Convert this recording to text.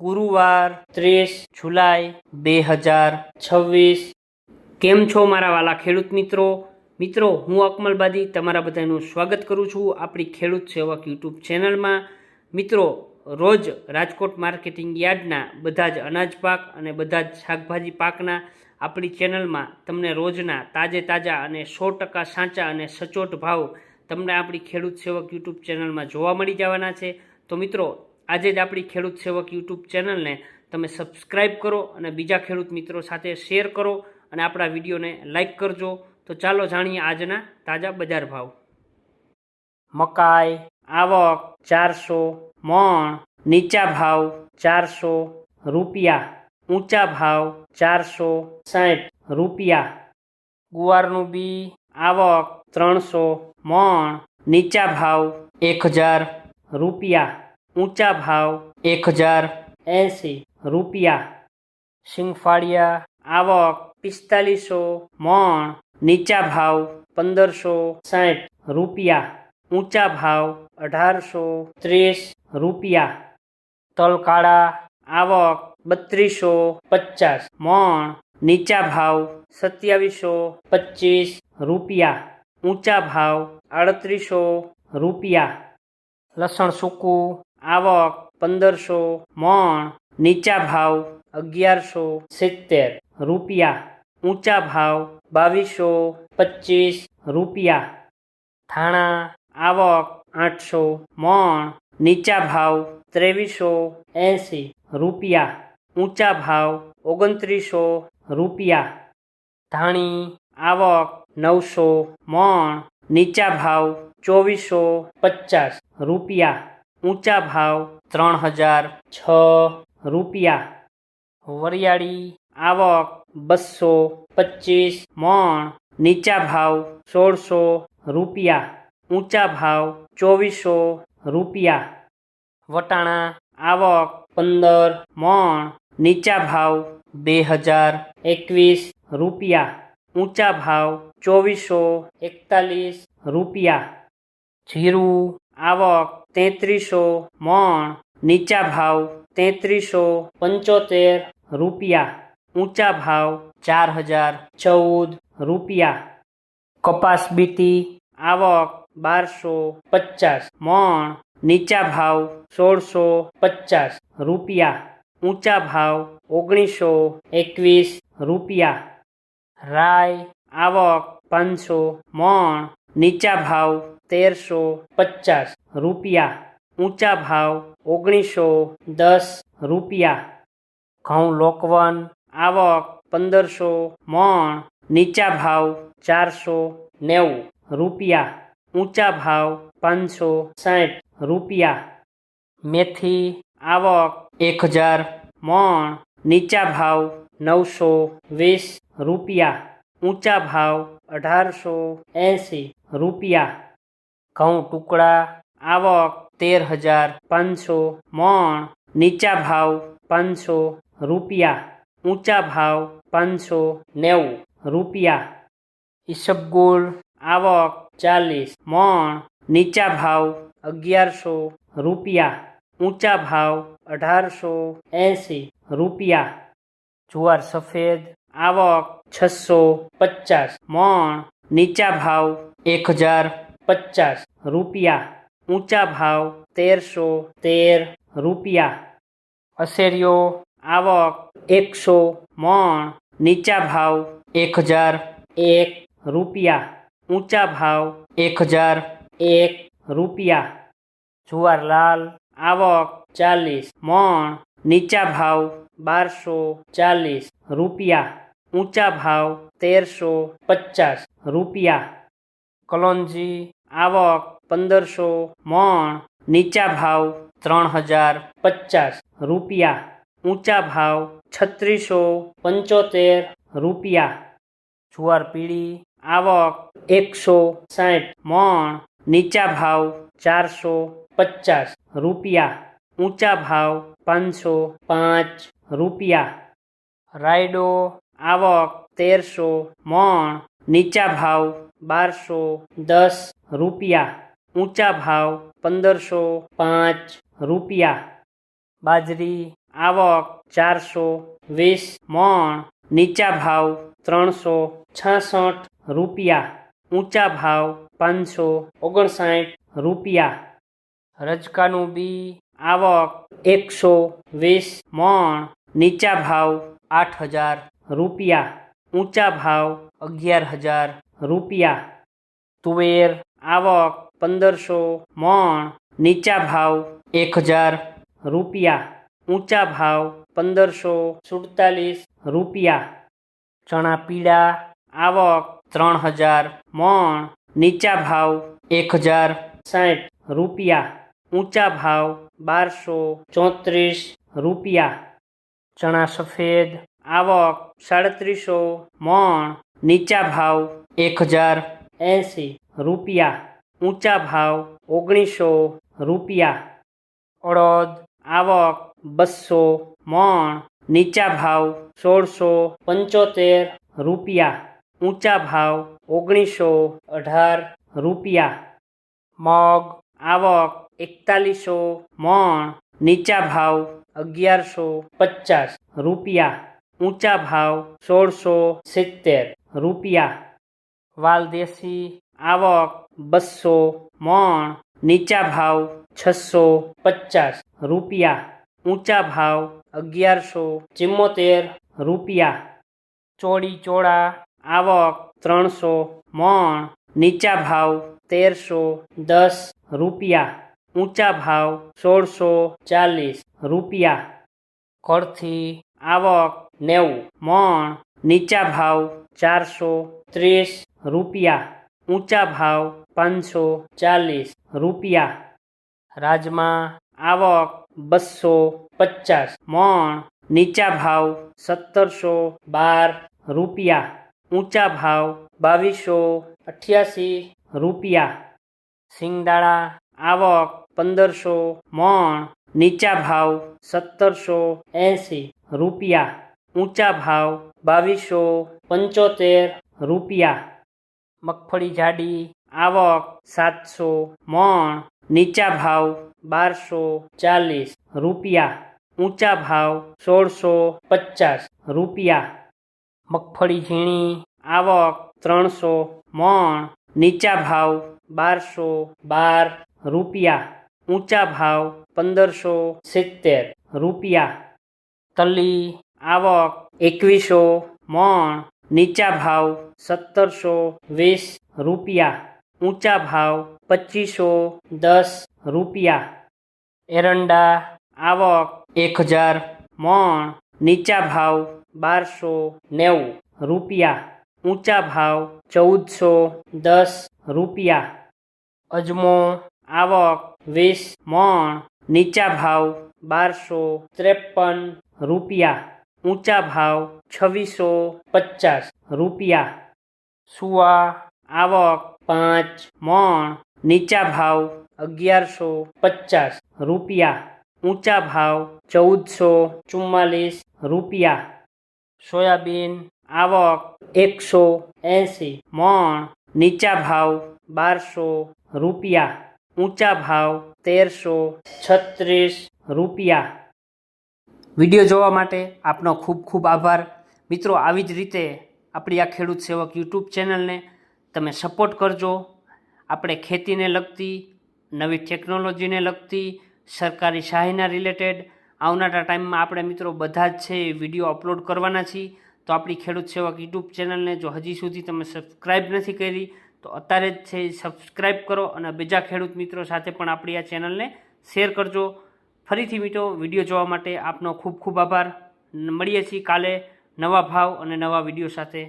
ગુરુવાર 30 જુલાઈ 2026। કેમ છો મારા વાલા ખેડૂત મિત્રો હું અકમલબાદી તમારા બધાનું સ્વાગત કરું છું આપણી ખેડૂત સેવક યુટ્યુબ ચેનલમાં। મિત્રો રોજ રાજકોટ માર્કેટિંગ યાર્ડના બધા જ અનાજ પાક અને બધા જ શાકભાજી પાકના આપણી ચેનલમાં તમને રોજના તાજા અને 100% સાચા અને સચોટ ભાવ તમને આપણી ખેડૂત સેવક યુટ્યુબ ચેનલમાં જોવા મળી જવાના છે। તો મિત્રો આજે જ આપણી ખેડૂત સેવક યુટ્યુબ ચેનલને તમે સબસ્ક્રાઈબ કરો અને બીજા ખેડૂત મિત્રો સાથે શેર કરો અને આપણા વિડીયોને લાઈક કરજો। તો ચાલો જાણીએ આજના તાજા બજાર ભાવ। મકાઈ આવક 400 મણ, નીચા ભાવ 400 રૂપિયા, ઊંચા ભાવ 460 રૂપિયા। ગુવારનું બી આવક 300 મણ, નીચા ભાવ 1000 રૂપિયા, ઊંચા ભાવ 1080 રૂપિયા। સિંગફાળિયા આવક 4500 મણ, નીચા ભાવ 1560 રૂપિયા, ઊંચા ભાવ 1830 રૂપિયા। તલકાળા આવક 3250 મણ, નીચા ભાવ 2725 રૂપિયા, ઊંચા ભાવ 3800 રૂપિયા। લસણ સૂકું આવક 1500 મણ, નીચા ભાવ 1170 રૂપિયા, ઊંચા ભાવ 2225 રૂપિયા। ધાણા આવક 800 મણ, નીચા ભાવ 2380 રૂપિયા, ઊંચા ભાવ 2900 રૂપિયા। ધાણી આવક 900 મણ, નીચા ભાવ 2450 રૂપિયા, ઊંચા ભાવ 3006 રૂપિયા। વરિયાળી આવક 225 મણ, નીચા ભાવ 1600 રૂપિયા, ઊંચા ભાવ 2400 રૂપિયા। વટાણા આવક 15 મણ, નીચા ભાવ 2021 રૂપિયા, ઊંચા ભાવ 2441 રૂપિયા। જીરું આવક 3300 મણ, નીચા ભાવ 3375 રૂપિયા, ઊંચા ભાવ 4014 રૂપિયા। કપાસ બીટી આવક 1250 મણ, નીચા ભાવ 1650 રૂપિયા, ઊંચા ભાવ 1921 રૂપિયા। રાઈ આવક 500 મણ, નીચા ભાવ 1350 રૂપિયા, ઊંચા ભાવ 1910 રૂપિયા। ઘઉં લોકવન આવક 1500 મણ, નીચા ભાવ 490 રૂપિયા, ઊંચા ભાવ 560 રૂપિયા। મેથી આવક 1000 મણ, નીચા ભાવ 920 રૂપિયા, ઊંચા ભાવ 1880 રૂપિયા। ઘઉં ટુકડા આવક 13500 મણ, નીચા ભાવ 500 રૂપિયા, ઊંચા ભાવ 590 રૂપિયા। ઈસબગુલ આવક 40 મણ, નીચા ભાવ 1100 રૂપિયા, ઊંચા ભાવ 1880 રૂપિયા। જુવાર સફેદ આવક 650 મણ, નીચા ભાવ 1050 રૂપિયા, ઊંચા ભાવ 1313 રૂપિયા। અસેરિયો આવક 100 મણ, નીચા ભાવ 1001 રૂપિયા, ઊંચા ભાવ 1001 રૂપિયા। જુવાર લાલ આવક 40 મણ, નીચા ભાવ 1240 રૂપિયા, ઊંચા ભાવ 1350 રૂપિયા। કલોંજી આવક 1500 મણ, નીચા ભાવ 3050 રૂપિયા, ઊંચા ભાવ 3675 રૂપિયા। જુવાર પીળી આવક 160 મણ, નીચા ભાવ 450 રૂપિયા, ઊંચા ભાવ 505 રૂપિયા। રાયડો આવક 1300 મણ, નીચા ભાવ 1210 રૂપિયા, ઊંચા ભાવ 1505 રૂપિયા। બાજરી આવક 420 મણ, નીચા ભાવ 366 રૂપિયા, ઊંચા ભાવ 559 રૂપિયા. રજકાનું બી આવક 120 મણ, નીચા ભાવ 8000 રૂપિયા, ઊંચા ભાવ 11000 રૂપિયા. તુવેર આવક 1500 મણ, નીચા ભાવ 1000 રૂપિયા, ઊંચા ભાવ 1547 રૂપિયા. ચણા પીળા આવક 3000 મણ, નીચા ભાવ 1060 રૂપિયા, ઊંચા ભાવ 1234 રૂપિયા. ચણા સફેદ આવક 3700 મણ, નીચા ભાવ 1080 રૂપિયા, ઊંચા ભાવ 1900 રૂપિયા. અડદ આવક 200 મણ, નીચા ભાવ 1675 રૂપિયા, ઊંચા ભાવ 1918 રૂપિયા. મગ આવક 4100 મણ, નીચા ભાવ 1150 રૂપિયા, ઊંચા ભાવ 1670 રૂપિયા. વાલદેશી આવક 200 મણ, નીચા ભાવ 650 રૂપિયા, ઊંચા ભાવ 1174 રૂપિયા. ચોળી ચોળા આવક 300 મણ, નીચા ભાવ 1310 રૂપિયા, ઊંચા ભાવ 1640 રૂપિયા. કળથી આવક 90 મણ, નીચા ભાવ 430 રૂપિયા, ઊંચા ભાવ 540 રૂપિયા. રાજમા આવક 250 મણ, નીચા ભાવ 1712 રૂપિયા, ઊંચા ભાવ 2288 રૂપિયા. સિંગદાણા આવક 1500 મણ, નીચા ભાવ 1780 રૂપિયા, ઊંચા ભાવ 2275 રૂપિયા. મગફળી જાડી આવક 700 મણ, નીચા ભાવ 1240 રૂપિયા, ઊંચા ભાવ 1650 રૂપિયા. મગફળી ઝીણી આવક 300 મણ, નીચા ભાવ 1212 રૂપિયા, ઊંચા ભાવ 1570 રૂપિયા. તલી આવક 2100 મણ, નીચા ભાવ 1720 રૂપિયા, ઊંચા ભાવ 2510 રૂપિયા. એરંડા આવક 1000 મણ, નીચા ભાવ 1290 રૂપિયા, ઊંચા ભાવ 1410 રૂપિયા. અજમો આવક 20 મણ, નીચા ભાવ 1253 રૂપિયા, ઊંચા ભાવ 2650 રૂપિયા. સુવા આવક 5 મણ, નીચા ભાવ 1150 રૂપિયા, ઊંચા ભાવ 1444 રૂપિયા. સોયાબીન આવક 180 મણ, નીચા ભાવ 1200 રૂપિયા, ઊંચા ભાવ 1336 રૂપિયા. વિડીયો જોવા માટે આપનો ખૂબ ખૂબ આભાર. મિત્રો, આવી જ રીતે આપણી આ ખેડૂત સેવક યુટ્યુબ ચેનલને તમે સપોર્ટ કરજો. આપણે ખેતીને લગતી, નવી ટેકનોલોજીને લગતી, સરકારી સહાયના રિલેટેડ આવનારા ટાઈમમાં આપણે મિત્રો બધા જ છે એ વિડીયો અપલોડ કરવાના છીએ. તો આપણી ખેડૂત સેવક યુટ્યુબ ચેનલને જો હજી સુધી તમે સબસ્ક્રાઈબ નથી કરી તો અત્યારે જ છે સબસ્ક્રાઈબ કરો અને બીજા ખેડૂત મિત્રો સાથે પણ આપણી આ ચેનલને શેર કરજો. ફરીથી મિત્રો, વિડીયો જોવા માટે આપનો ખૂબ ખૂબ આભાર. મળીએ છીએ કાલે નવા ભાવ અને નવા વિડીયો સાથે.